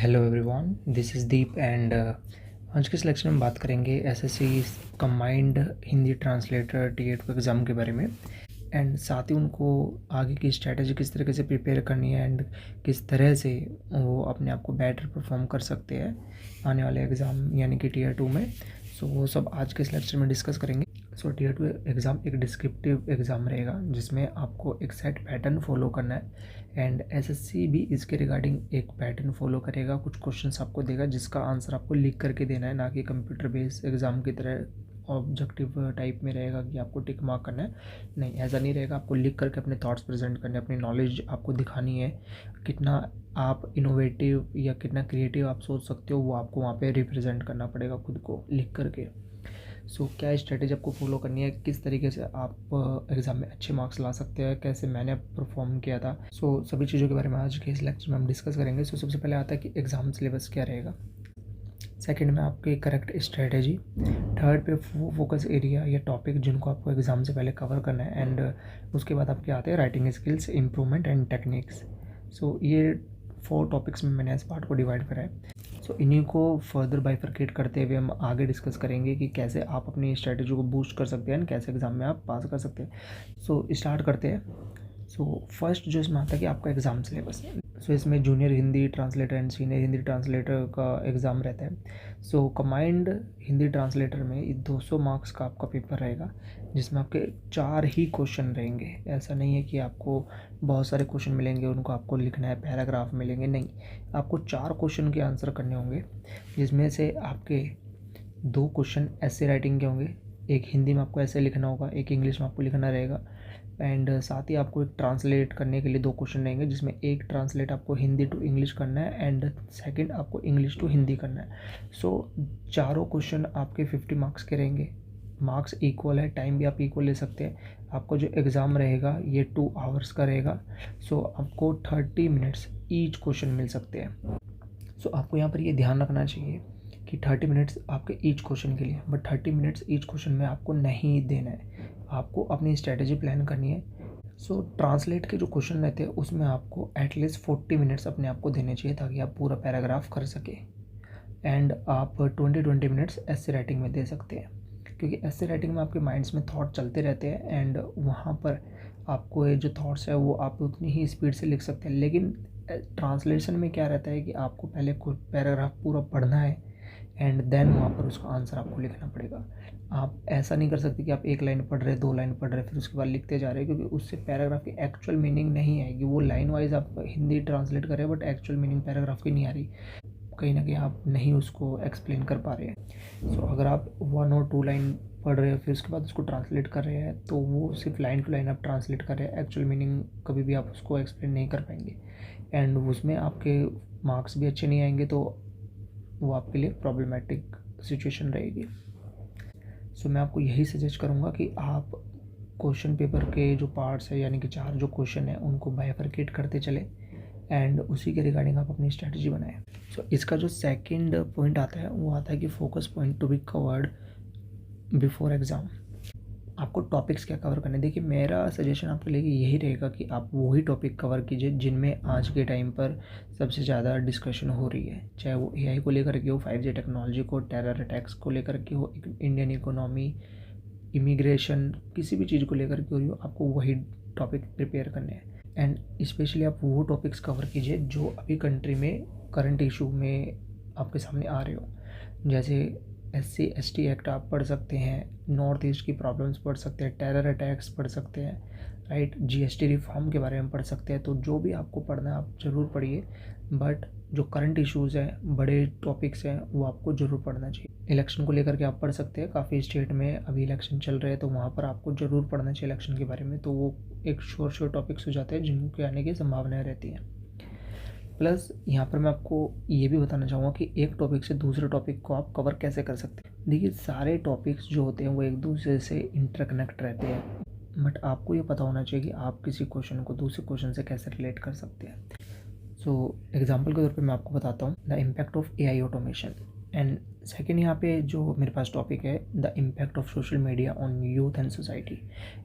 Hello everyone, this is Deep and आज के selection में बात करेंगे एसएससी कंबाइंड हिंदी ट्रांसलेटर टी8 एग्ज़ाम के बारे में। एंड साथ ही उनको आगे की स्ट्रैटेजी किस तरीके से प्रिपेयर करनी है एंड किस तरह से वो अपने आप को बेटर परफॉर्म कर सकते हैं आने वाले एग्ज़ाम यानी कि टीयर 2 में। सो वो सब आज के सिलेक्शन में डिस्कस करेंगे। सो टीयर 2 एग्ज़ाम एक डिस्क्रिप्टिव एग्ज़ाम रहेगा जिसमें आपको एक सेट पैटर्न फॉलो करना है एंड एसएससी भी इसके रिगार्डिंग एक पैटर्न फॉलो करेगा। कुछ क्वेश्चंस आपको देगा जिसका आंसर आपको लिख करके देना है, ना कि कंप्यूटर बेस्ड एग्ज़ाम की तरह ऑब्जेक्टिव टाइप में रहेगा कि आपको टिक मार्क करना है। नहीं, ऐसा नहीं रहेगा। आपको लिख करके अपने थॉट्स प्रेजेंट करने, अपनी नॉलेज आपको दिखानी है। कितना आप इनोवेटिव या कितना क्रिएटिव आप सोच सकते हो वो आपको वहाँ पे रिप्रेजेंट करना पड़ेगा खुद को लिख करके। सो क्या स्ट्रेटेजी आपको फॉलो करनी है, किस तरीके से आप एग्ज़ाम में अच्छे मार्क्स ला सकते हैं, कैसे मैंने परफॉर्म किया था। सभी चीज़ों के बारे में आज के इस लेक्चर में हम डिस्कस करेंगे। सबसे पहले आता है कि एग्ज़ाम सिलेबस क्या रहेगा। सेकंड में आपकी करेक्ट स्ट्रेटेजी। थर्ड पे फोकस एरिया या टॉपिक जिनको आपको एग्ज़ाम से पहले कवर करना है। एंड उसके बाद आपके आते हैं writing skills, improvement and techniques. ये 4 टॉपिक्स में मैंने इस पार्ट को डिवाइड करा है। इन्हीं को फर्दर बाइफरकेट करते हुए हम आगे डिस्कस करेंगे कि कैसे आप अपनी स्ट्रेटेजी को बूस्ट कर सकते हैं, कैसे एग्ज़ाम में आप पास कर सकते हैं। स्टार्ट करते हैं। फर्स्ट जो इसमें आता है कि आपका एग्ज़ाम सिलेबस। इसमें junior Hindi translator and senior Hindi translator का एग्ज़ाम रहता है। कंबाइंड हिंदी ट्रांसलेटर में 200 मार्क्स का आपका पेपर रहेगा जिसमें आपके 4 ही क्वेश्चन रहेंगे। ऐसा नहीं है कि आपको बहुत सारे क्वेश्चन मिलेंगे, उनको आपको लिखना है, पैराग्राफ मिलेंगे, नहीं। आपको 4 क्वेश्चन के आंसर करने होंगे जिसमें से आपके 2 क्वेश्चन ऐसे राइटिंग के होंगे। एक हिंदी में आपको ऐसे लिखना होगा, एक इंग्लिश में आपको लिखना रहेगा। एंड साथ ही आपको एक ट्रांसलेट करने के लिए 2 क्वेश्चन रहेंगे जिसमें एक ट्रांसलेट आपको हिंदी टू इंग्लिश करना है एंड सेकंड आपको इंग्लिश टू हिंदी करना है। चारों क्वेश्चन आपके 50 मार्क्स के रहेंगे। मार्क्स इक्वल है, टाइम भी आप इक्वल ले सकते हैं। आपको जो एग्ज़ाम रहेगा ये 2 आवर्स का रहेगा। आपको 30 मिनट्स ईच क्वेश्चन मिल सकते हैं। आपको यहाँ पर ये ध्यान रखना चाहिए कि 30 मिनट्स आपके ईच क्वेश्चन के लिए, बट 30 मिनट्स ईच क्वेश्चन में आपको नहीं देना है। आपको अपनी स्ट्रेटेजी प्लान करनी है। ट्रांसलेट के जो क्वेश्चन रहते हैं उसमें आपको एटलीस्ट 40 मिनट्स अपने आप को देने चाहिए ताकि आप पूरा पैराग्राफ कर सके। एंड आप 20 मिनट्स ऐसे राइटिंग में दे सकते हैं क्योंकि ऐसे राइटिंग में आपके माइंड्स में थॉट चलते रहते हैं एंड वहाँ पर आपको ये जो थॉट्स है वो आप उतनी ही स्पीड से लिख सकते हैं। लेकिन ट्रांसलेशन में क्या रहता है कि आपको पहले पैराग्राफ पूरा पढ़ना है एंड देन वहाँ पर उसका आंसर आपको लिखना पड़ेगा। आप ऐसा नहीं कर सकते कि आप 1 लाइन पढ़ रहे, 2 लाइन पढ़ रहे फिर उसके बाद लिखते जा रहे हैं, क्योंकि उससे पैराग्राफ की एक्चुअल मीनिंग नहीं आएगी। वो लाइन वाइज आप हिंदी ट्रांसलेट कर रहे हैं बट एक्चुअल मीनिंग पैराग्राफ की नहीं आ रही। कहीं ना कहीं आप नहीं उसको एक्सप्लेन कर पा रहे हैं। अगर आप 1 और 2 लाइन पढ़ रहे हैं फिर उसके बाद उसको ट्रांसलेट कर रहे हैं तो वो सिर्फ लाइन टू लाइन आप ट्रांसलेट कर रहे हैं, एक्चुअल मीनिंग कभी भी आप उसको एक्सप्लेन नहीं कर पाएंगे एंड उसमें आपके मार्क्स भी अच्छे नहीं आएंगे, तो वो आपके लिए प्रॉब्लमेटिक सिचुएशन रहेगी। मैं आपको यही सजेस्ट करूँगा कि आप क्वेश्चन पेपर के जो पार्ट्स है यानी कि 4 जो क्वेश्चन है उनको बाइफरकेट करते चले एंड उसी के रिगार्डिंग आप अपनी स्ट्रेटजी बनाएं। इसका जो सेकंड पॉइंट आता है वो आता है कि focus point to be covered before exam. आपको टॉपिक्स क्या कवर करने। देखिए, मेरा सजेशन आपके लिए यही रहेगा कि आप वही टॉपिक कवर कीजिए जिनमें आज के टाइम पर सबसे ज़्यादा डिस्कशन हो रही है, चाहे वो एआई को लेकर के हो, 5G टेक्नोलॉजी को, टेरर अटैक्स को लेकर के हो, इंडियन इकोनॉमी, इमिग्रेशन, किसी भी चीज़ को लेकर के हो रही हो, आपको वही टॉपिक प्रिपेयर करने हैं। एंड स्पेशली आप वो टॉपिक्स कवर कीजिए जो अभी कंट्री में करंट इशू में आपके सामने आ रहे हो। जैसे SC/ST एक्ट आप पढ़ सकते हैं, नॉर्थ ईस्ट की प्रॉब्लम्स पढ़ सकते हैं, टेरर अटैक्स पढ़ सकते हैं, राइट, GST रिफॉर्म के बारे में पढ़ सकते हैं। तो जो भी आपको पढ़ना है आप ज़रूर पढ़िए, बट जो करंट इश्यूज़ हैं, बड़े टॉपिक्स हैं, वो आपको ज़रूर पढ़ना चाहिए। इलेक्शन को लेकर के आप पढ़ सकते हैं। काफ़ी स्टेट में अभी इलेक्शन चल रहे हैं तो वहाँ पर आपको ज़रूर पढ़ना चाहिए इलेक्शन के बारे में। तो वो एक श्योर टॉपिक्स हो जाते हैं जिनके आने की संभावनाएँ रहती हैं। प्लस यहाँ पर मैं आपको ये भी बताना चाहूँगा कि एक टॉपिक से दूसरे टॉपिक को आप कवर कैसे कर सकते हैं। देखिए, सारे टॉपिक्स जो होते हैं वो एक दूसरे से इंटरकनेक्ट रहते हैं, बट आपको ये पता होना चाहिए कि आप किसी क्वेश्चन को दूसरे क्वेश्चन से कैसे रिलेट कर सकते हैं। एग्जाम्पल के तौर पे मैं आपको बताता हूँ the impact of AI automation. And second यहाँ पे जो मेरे पास टॉपिक है the impact of social media on youth and society.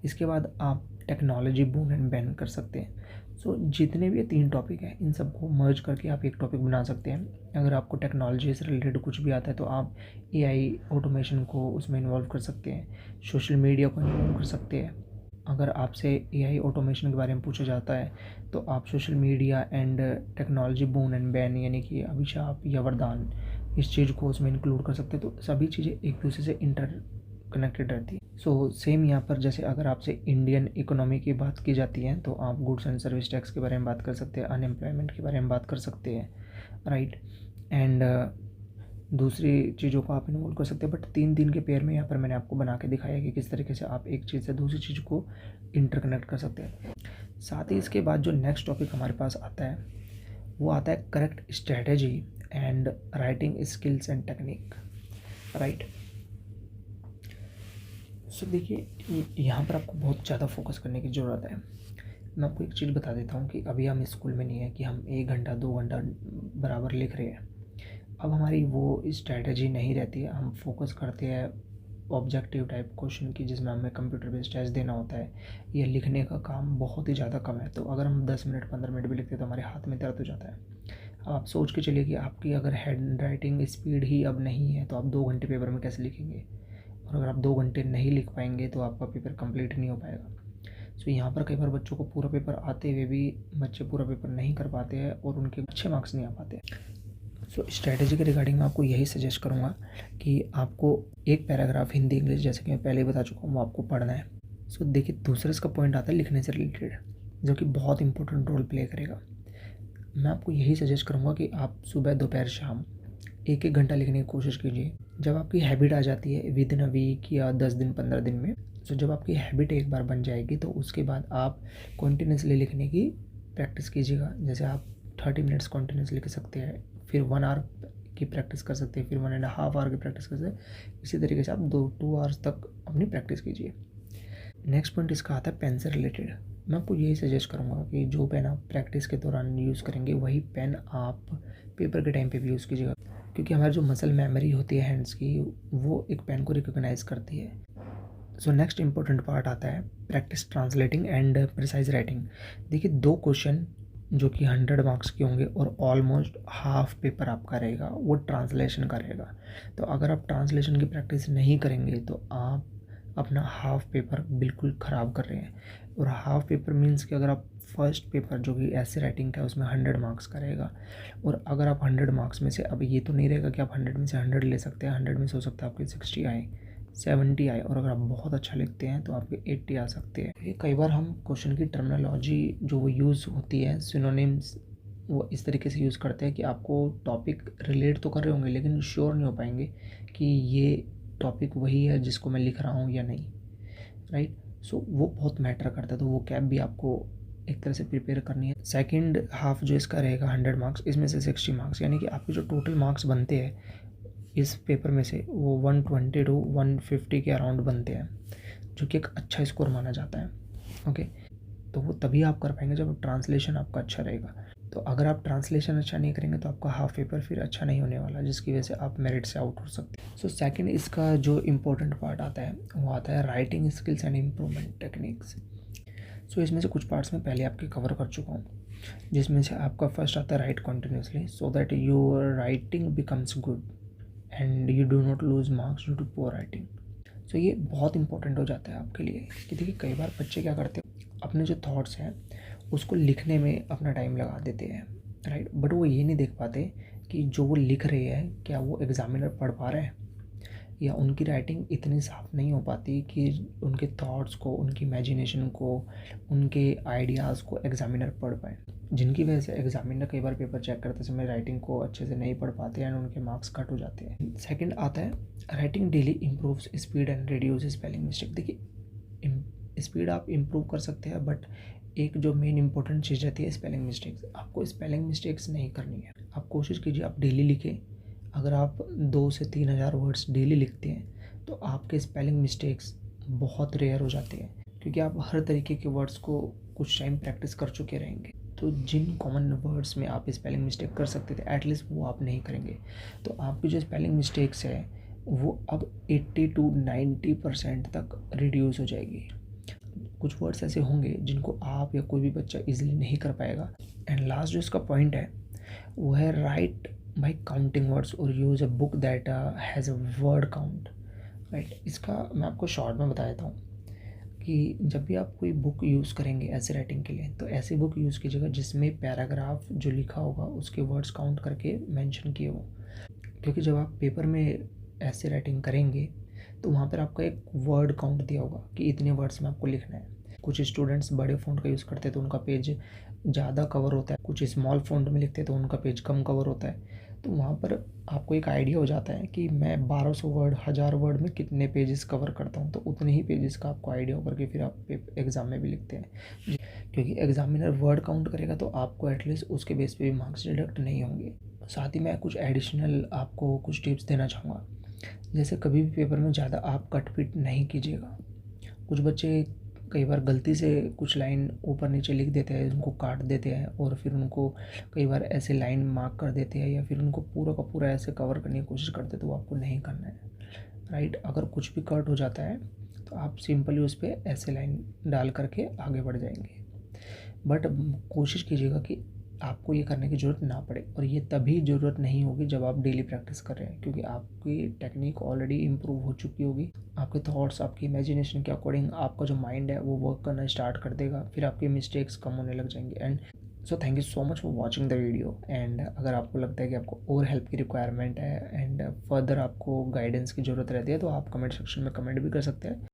इसके बाद आप टेक्नोलॉजी बूम एंड बैन कर सकते हैं। सो जितने भी ये 3 टॉपिक हैं इन सबको मर्ज करके आप एक टॉपिक बना सकते हैं। अगर आपको टेक्नोलॉजी से रिलेटेड कुछ भी आता है तो आप एआई ऑटोमेशन को उसमें इन्वॉल्व कर सकते हैं, सोशल मीडिया को इन्वॉल्व कर सकते हैं। अगर आपसे एआई ऑटोमेशन के बारे में पूछा जाता है तो आप social media and technology boon and ban यानी कि अभिशाप या वरदान इस चीज़ को उसमें इंक्लूड कर सकते हैं। तो सभी चीज़ें एक दूसरे से इंटर कनेक्टेड रहती है। सो सेम यहाँ पर जैसे अगर आपसे इंडियन इकोनॉमी की बात की जाती है तो आप गुड्स एंड सर्विस टैक्स के बारे में बात कर सकते हैं, अनएम्प्लॉयमेंट के बारे में बात कर सकते हैं, राइट। एंड दूसरी चीज़ों को आप इन्वॉल्व कर सकते हैं। बट 3 के पेयर में यहाँ पर मैंने आपको बना के दिखाया कि किस तरीके से आप एक चीज़ से दूसरी चीज़ को इंटरकनेक्ट कर सकते हैं। साथ ही इसके बाद जो नेक्स्ट टॉपिक हमारे पास आता है वो आता है correct strategy and writing skills and technique, right. So देखिए यहाँ पर आपको बहुत ज़्यादा फोकस करने की ज़रूरत है। मैं आपको एक चीज़ बता देता हूँ कि अभी हम स्कूल में नहीं है कि हम 1 घंटा 2 घंटा बराबर लिख रहे हैं। अब हमारी वो स्ट्रैटेजी नहीं रहती है, हम फोकस करते हैं ऑब्जेक्टिव टाइप क्वेश्चन की जिसमें हमें कंप्यूटर बेस्ड टेस्ट देना होता है। ये लिखने का काम बहुत ही ज़्यादा कम है, तो अगर हम 10 मिनट 15 मिनट भी लिखते हैं तो हमारे हाथ में दर्द हो जाता है। अब आप सोच के चलिए कि आपकी अगर हैंड राइटिंग स्पीड ही अब नहीं है तो आप 2 घंटे पेपर में कैसे लिखेंगे, और अगर आप 2 घंटे नहीं लिख पाएंगे तो आपका पेपर कंप्लीट नहीं हो पाएगा। सो यहाँ पर कई बार बच्चों को पूरा पेपर आते हुए भी बच्चे पूरा पेपर नहीं कर पाते हैं और उनके अच्छे मार्क्स नहीं आ पाते। सो स्ट्रैटेजी के रिगार्डिंग मैं आपको यही सजेस्ट करूँगा कि आपको एक पैराग्राफ हिंदी इंग्लिश जैसे कि मैं पहले ही बता चुका हूँ वो आपको पढ़ना है। सो देखिए दूसरा इसका पॉइंट आता है लिखने से रिलेटेड, जो कि बहुत इंपॉर्टेंट रोल प्ले करेगा। मैं आपको यही सजेस्ट करूँगा कि आप सुबह दोपहर शाम 1 घंटा लिखने की कोशिश कीजिए। जब आपकी हैबिट आ जाती है विद इन अ वीक या 10 दिन 15 दिन में, तो जब आपकी हैबिट एक बार बन जाएगी तो उसके बाद आप कॉन्टिन्यूसली लिखने की प्रैक्टिस कीजिएगा। जैसे आप 30 मिनट्स कॉन्टिन्यूसली लिख सकते हैं, फिर 1 आवर की प्रैक्टिस कर सकते हैं, फिर 1.5 आवर की प्रैक्टिस कर सकते हैं। इसी तरीके से आप 2 आवर्स तक अपनी प्रैक्टिस कीजिए। नेक्स्ट पॉइंट इसका आता है पेन से रिलेटेड। मैं आपको यही सजेस्ट करूँगा कि जो पेन आप प्रैक्टिस के दौरान यूज़ करेंगे वही पेन आप पेपर के टाइम पे भी यूज़ कीजिएगा, क्योंकि हमारी जो मसल मेमोरी होती है हैंड्स की वो एक पेन को रिकॉग्नाइज करती है। सो नेक्स्ट इंपॉर्टेंट पार्ट आता है practice translating and precise writing. देखिए 2 क्वेश्चन जो कि 100 मार्क्स के होंगे और ऑलमोस्ट हाफ पेपर आपका रहेगा वो ट्रांसलेशन का रहेगा। तो अगर आप ट्रांसलेशन की प्रैक्टिस नहीं करेंगे तो आप अपना हाफ पेपर बिल्कुल ख़राब कर रहे हैं। और हाफ पेपर मीन्स कि अगर आप फर्स्ट पेपर जो कि ऐसे राइटिंग का है उसमें 100 मार्क्स का रहेगा, और अगर आप 100 मार्क्स में से, अब ये तो नहीं रहेगा कि आप 100 में से 100 ले सकते हैं, 100 में से हो सकता है आपके 60 आए 70 आए, और अगर आप बहुत अच्छा लिखते हैं तो आपके 80 आ सकते हैं। ये कई बार हम क्वेश्चन की टर्मिनोलॉजी जो वो यूज़ होती है सिनोनिम्स वो इस तरीके से यूज़ करते हैं कि आपको टॉपिक रिलेट तो कर रहे होंगे लेकिन श्योर नहीं हो पाएंगे कि ये टॉपिक वही है जिसको मैं लिख रहा हूँ या नहीं, राइट। सो वो बहुत मैटर करता है, तो वो कैप भी आपको एक तरह से प्रिपेयर करनी है। सेकंड हाफ जो इसका रहेगा 100 मार्क्स, इसमें से 60 मार्क्स, यानी कि आपके जो टोटल मार्क्स बनते हैं इस पेपर में से वो 120 to 150 के अराउंड बनते हैं, जो कि एक अच्छा स्कोर माना जाता है। ओके, तो वो तभी आप कर पाएंगे जब ट्रांसलेशन आपका अच्छा रहेगा। तो अगर आप ट्रांसलेशन अच्छा नहीं करेंगे तो आपका हाफ पेपर फिर अच्छा नहीं होने वाला, जिसकी वजह से आप मेरिट से आउट हो सकते हैं। सो सेकंड इसका जो इम्पोर्टेंट पार्ट आता है वो आता है writing skills and improvement techniques. So इसमें से कुछ पार्ट्स में पहले आपके कवर कर चुका हूँ, जिसमें से आपका फर्स्ट आता है write continuously so that your writing becomes good and you do not lose marks due to poor writing. So ये बहुत इंपॉर्टेंट हो जाता है आपके लिए कि देखिए कई बार बच्चे क्या करते हैं अपने जो थॉट्स हैं उसको लिखने में अपना टाइम लगा देते हैं, राइट। बट वो ये नहीं देख पाते कि जो वो लिख रहे हैं क्या वो एग्जामिनर पढ़ पा रहे हैं, या उनकी राइटिंग इतनी साफ नहीं हो पाती कि उनके थॉट्स को, उनकी इमेजिनेशन को, उनके आइडियाज़ को एग्जामिनर पढ़ पाए, जिनकी वजह से एग्जामिनर कई बार पेपर चेक करते समय राइटिंग को अच्छे से नहीं पढ़ पाते हैं एंड उनके मार्क्स कट हो जाते हैं। सेकंड आता है writing daily improves speed and reduce spelling mistake. देखिए स्पीड आप इम्प्रूव कर सकते हैं बट एक जो मेन इंपॉर्टेंट चीज़ रहती है स्पेलिंग मिस्टेक्स, आपको स्पेलिंग मिस्टेक्स नहीं करनी है। आप कोशिश कीजिए आप डेली लिखें। अगर आप 2 से 3 हज़ार वर्ड्स डेली लिखते हैं तो आपके स्पेलिंग मिस्टेक्स बहुत रेयर हो जाते हैं, क्योंकि आप हर तरीके के वर्ड्स को कुछ टाइम प्रैक्टिस कर चुके रहेंगे। तो जिन कॉमन वर्ड्स में आप स्पेलिंग मिस्टेक कर सकते थे एटलीस्ट वो आप नहीं करेंगे। तो आपकी जो स्पेलिंग मिस्टेक्स है वो अब 80 to 90% तक रिड्यूस हो जाएगी। कुछ वर्ड्स ऐसे होंगे जिनको आप या कोई भी बच्चा इजीली नहीं कर पाएगा। एंड लास्ट जो इसका पॉइंट है वो है राइट बाय काउंटिंग वर्ड्स और use a book that has a word count. Right, इसका मैं आपको शॉर्ट में बता देता हूँ कि जब भी आप कोई बुक यूज़ करेंगे ऐसे राइटिंग के लिए, तो ऐसी बुक यूज़ कीजिएगा जिसमें पैराग्राफ जो लिखा होगा उसके वर्ड्स काउंट करके मेंशन किए हो। क्योंकि जब आप पेपर में ऐसे राइटिंग करेंगे तो वहाँ पर आपका एक वर्ड काउंट दिया होगा कि इतने वर्ड्स में आपको लिखना है। कुछ स्टूडेंट्स बड़े फ़ॉन्ट का यूज़ करते हैं तो उनका पेज ज़्यादा कवर होता है, कुछ स्मॉल फ़ॉन्ट में लिखते हैं तो उनका पेज कम कवर होता है। तो वहाँ पर आपको एक आइडिया हो जाता है कि मैं 1200 वर्ड 1000 वर्ड में कितने पेजेस कवर करता हूँ, तो उतने ही पेजेस का आपको आइडिया होकर के फिर आप एग्ज़ाम में भी लिखते हैं। क्योंकि एग्जामिनर वर्ड काउंट करेगा तो आपको एटलीस्ट उसके बेस पे भी मार्क्स डिडक्ट नहीं होंगे। साथ ही मैं कुछ एडिशनल आपको कुछ टिप्स देना चाहूँगा। जैसे कभी भी पेपर में ज़्यादा आप कट पिट नहीं कीजिएगा। कुछ बच्चे कई बार गलती से कुछ लाइन ऊपर नीचे लिख देते हैं, उनको काट देते हैं और फिर उनको कई बार ऐसे लाइन मार्क कर देते हैं या फिर उनको पूरा का पूरा ऐसे कवर करने की कोशिश करते हैं, तो वो आपको नहीं करना है। राइट, अगर कुछ भी कट हो जाता है तो आप सिंपली उस पर ऐसे लाइन डाल करके आगे बढ़ जाएंगे। बट कोशिश कीजिएगा कि आपको ये करने की ज़रूरत ना पड़े, और ये तभी ज़रूरत नहीं होगी जब आप डेली प्रैक्टिस कर रहे हैं, क्योंकि आपकी टेक्निक ऑलरेडी इम्प्रूव हो चुकी होगी। आपके थॉट्स, आपकी इमेजिनेशन के अकॉर्डिंग आपका जो माइंड है वो वर्क करना स्टार्ट कर देगा, फिर आपके मिस्टेक्स कम होने लग जाएंगे। And so thank you so much for watching the video. And अगर आपको लगता है कि आपको और हेल्प की रिक्वायरमेंट है एंड फर्दर आपको गाइडेंस की ज़रूरत रहती है तो आप कमेंट सेक्शन में कमेंट भी कर सकते हैं।